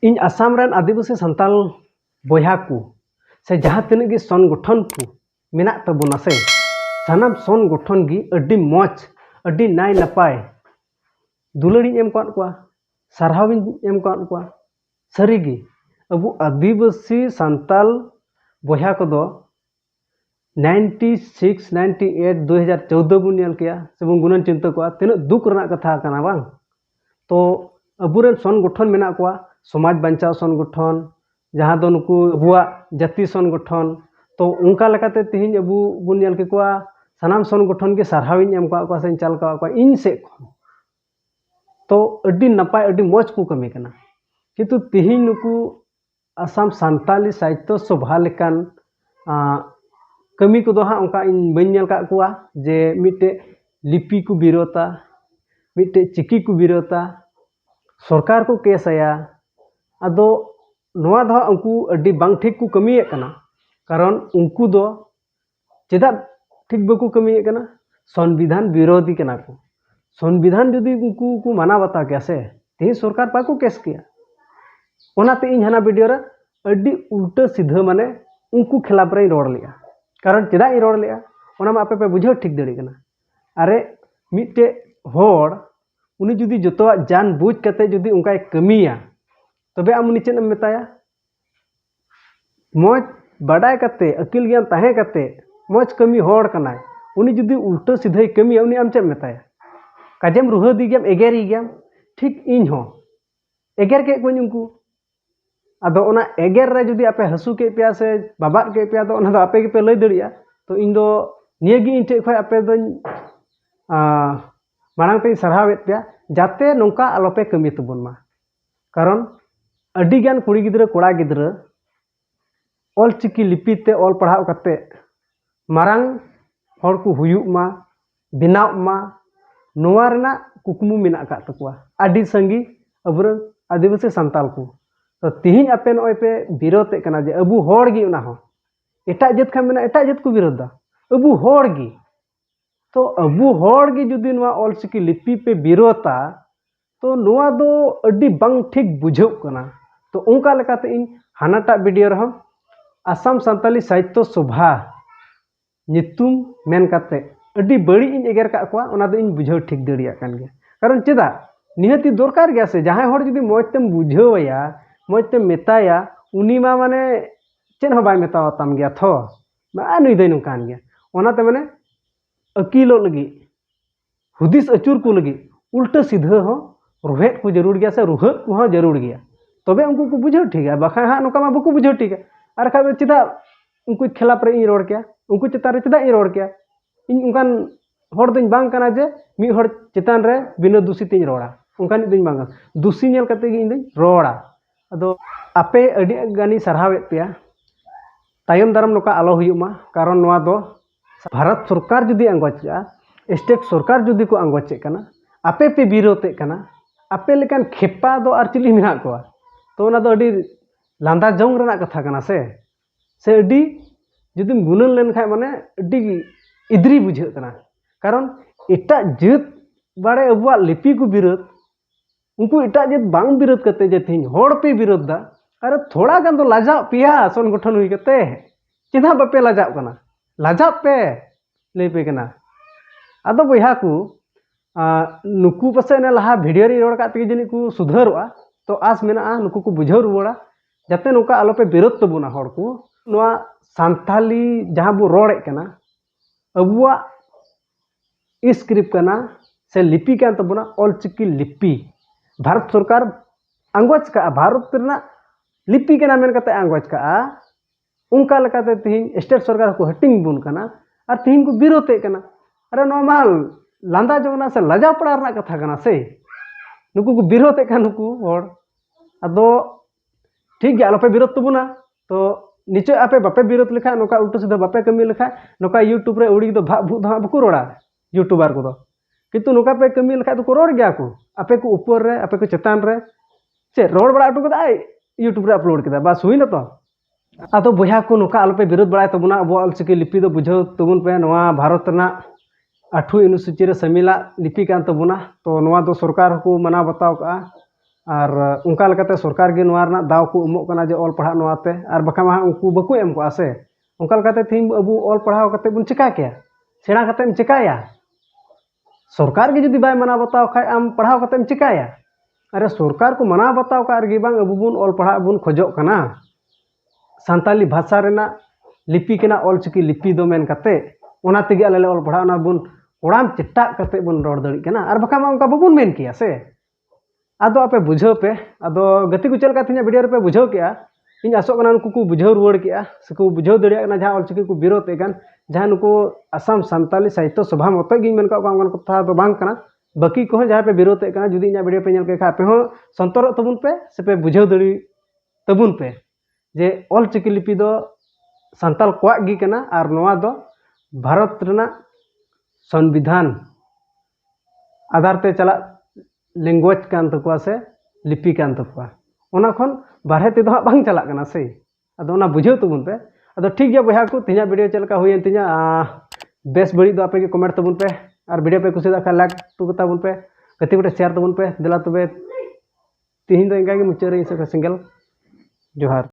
इन Assam run आदिवासी संताल बोया को से जहाँ तीन गे संगठन को मेना तबना से सानाम संगठन गी अड्डी मौज अड्डी नाय नपाय दुलड़ी एम काट को सारहाविन एम काट को सारीगी अब आदिवासी संताल बोया को दो 96 98 2014 बन नेल किया से बन गुणन चिंता को तीन दुख रना कथा कना बांग तो अबुरेन संगठन मेना को समाज बंचाव संगठन जहाँ दो नुकु अबुआ जाति संगठन तो उनका लेकाते तिहिन अबु बुन नेल के को सानाम संगठन के सारहाविन एम को से चाल को इन से तो अड्डी नपाय अड्डी मौज को कमी कना किंतु तिहिन नुकु आसाम सान्ताली साहित्य सभा लेकान कमी को हाँ उनका इन बन नेल का कुआ जे मिटे लिपि को विरोधा मिटे चिकी को विरोधा सरकार को केस आया अदो नोआ दो उनको अड्डी बांग ठीक को कमी कना कारण उनको दो चेदा ठीक बको कमी कना संविधान विरोधी कना को संविधान जदि उनको को माना बता कैसे तेज सरकार पाको केस किया ओनाते इन हना वीडियो रे अड्डी उल्टा सीधा माने उनको खिलाफ रे रोड लिया कारण चेदा इ रोड लिया ओना मा आपे पे बुझाव ठीक दड़ी कना अरे मिटे होड़ उनी जुदी जोतवा जान बुझ कते जुदी उनका कमिया तबे आम उनी चेन मेताया मौज बाडाय कते अकिल ज्ञान ताहे कते मौज कमी होड़ कना उनी जुदी उल्टा सीधा कमिया उनी आम चेन मेताया काजेम रुहा दी गयाम एगेरी गयाम ठीक इन हो एगेर के कोई उनको अदो ओना एगेर रे जुदी आपे हसु के पिया से बाबार के पिया तो ओना दो आपे के पे लई दड़िया तो इन दो नियगी इन ठे खय आपे दो मांग पे सरहावेत पिया जाते नोंका आलोपे कमी तबन मा कारण अड्डी गान कुड़ी गिद्रा कोड़ा गिद्रा ऑल चिकी लिपि ते ऑल पढ़ाव कते मारांग हर को हुयुग मा बिनाव मा नोआ रेना कुकमु मेना का तकुआ आदि संगी अबुर आदिवासी संताल को तो तिहिन आपे नय पे विरोध कना जे अबु होड़ गी उना हो एटा जत खा मेना एटा जत को विरोध दा अबु होड़ गी तो अबु होड़ गी जुदी नोआ ऑल चिकी लिपि पे विरोधा तो नोआ दो अड्डी बांग ठीक बुझाव कना तो उनका लेकाते इन हानाटा वीडियो रह आसाम सान्ताली साहित्य सभा नितुम मेन काते अड्डी बड़ी इन एगेर का को ओना दो इन बुझाव ठीक दड़िया कान गया कारण चेदा निहती दरकार गया से जहां होड़ जुदी मौज तेम बुझावया मौज तेम मेताया उनी मा माने चेन हो बाय मेताव ताम गया थो मा नुई दई नुकान गया ओनाते माने अकीलो लगी हुदिस अचूर को लगी उल्टा सीधा हो रुहेत को जरूर गया से रुहत को हाँ जरूर गया तबे उनको को बुझाव ठीक है बखा हाँ नुका मा बको बुझाव ठीक है अर खा चेदा उनको खिलाफ रे इन रोड क्या उनको चेतान रे चेदा इन रोड क्या इन उनकान होड़ दिन बांग कना जे मी होड़ चेतान रे बिना दूषित इन रोड़ा उनकान दिन बांग दूषी नेल कते गे इन दिन रोड़ा अदो आपे अडी गानी सरहावेत पेया तायम दाराम नोका आलो हुयुमा कारण नोआ दो भारत सरकार जुदी अंगोचा स्टेट सरकार जुदी को अंगोचे कना आपे पे विरोधे कना आपे लेकान खेपा दो आर चिली मेना को तो ओना दो अडी लांदा जंग रना कथा कना से अडी जुदी गुनन लेन खाय माने अडी इद्री बुझे कना कारण एटा जत बाड़े अबुआ लिपि को विरोध उनको एटा जत बांग विरोध करते जे थिन होड़ पे विरोध दा अरे थोड़ा गान तो लाजा पिया संगठन हुई कते चिन्हा बापे लाजा कना लाजा पे ले पे कना आदो बया को नुकु पसे ने लहा वीडियो री रोड का ते जनी को सुधारवा तो आस मेना नुकु को बुझाव रुवाड़ा जाते नोका आलो पे विरोध तबुना होड़ को नोआ सांताली जहां बो रोड़े कना अबुआ स्क्रिप्ट कना से लिपि कान तबुना ऑल चिकी लिपि भारत सरकार अंगोज का भारत रना लिपि कना मेन कते अंगोज का उनका लेकाते तिहिन स्टेट सरकार को हटिंग बुन कना और तिहिन को विरोधे कना अरे नॉर्मल लांदा जोना से लजा पड़ा रना कथा कना से नुकु को विरोधे का नुकु होड़ अदो ठीक गया आलोपे विरोध तबुना तो नीचे आपे बापे विरोध लिखा नोका उल्टा सीधा बापे कमी लिखा नोका यूट्यूब रे उड़ी दो भू धा बको रोड़ा यूट्यूबर को किंतु नोका पे कमी लिखा तो रोड़ गया को आपे को ऊपर रे आपे को चेतान रे चे रोड़ बड़ा अटू कदा यूट्यूब रे अपलोड कदा बस हुई न तो आदो बया को नोका आलोपे विरोध बड़ा तबुना अब ऑलचिकी लिपि दो बुझाव तबुन पे नोआ भारत ना 8 अनुसूची रे समिला लिपि कान तबुना तो नोआ दो सरकार को मना बताव का और उनका लेकाते सरकार गे नोआ रना दाव को एमोग कना जे ऑल पढ़ा नोआते और बखा मा उनको बको एम को से उनका लेकाते थीम अबू ऑल पढ़ाव कते बुन चिका के सेणा कते चिकाया सरकार गे जुदी बाय मना बताव खाय आम पढ़ाव कते चिकाया अरे सरकार को मना बताव का गे बांग अबू बुन ऑल पढ़ा बुन खोजो कना सानताली भाषा रेना लिपि केना ऑल चिकी लिपि दो मेन कते ओना तेगे आले ऑल पढ़ा ना बुन ओड़ाम चिट्टा कते बुन रोड दड़ी कना और बखा मा उनका बबुन मेन किया से आदो आपे बुझाव पे आदो गति को चलका थिना वीडियो पे बुझाव के इन आसो कना नुकु को बुझाव रुवाड़ के सको बुझाव दड़िया कना जहां ऑलचिकी को विरोध एगन जहां नुकु असम सानताली साहित्य सभा मत गी मेन का गांगन कथा दो बांग कना बाकी को जहां पे विरोध एगन जुदी इन वीडियो पे नेल के खा पे हो संतर तबुन पे से पे बुझाव दड़ी तबुन पे जे ऑलचिकी लिपि दो सानताल कोआ गी कना और नोआ दो भारत रेना संविधान आधार ते चला लैंग्वेज कान तकुआ से लिपि कान तकुआ ओना खन बारहे ते दो बांग चला कना से अदो ओना बुझाव तबुन पे अदो ठीक गया बया को तिना वीडियो चलका हुई तिना बेस बड़ी दो आपे के कमेंट तबुन पे और वीडियो पे कुछ दा लाइक तो तबुन पे गति गोटे शेयर तबुन पे दिला तबे तिहिन दो इंगा गे मुचारे से सिंगल जोहार।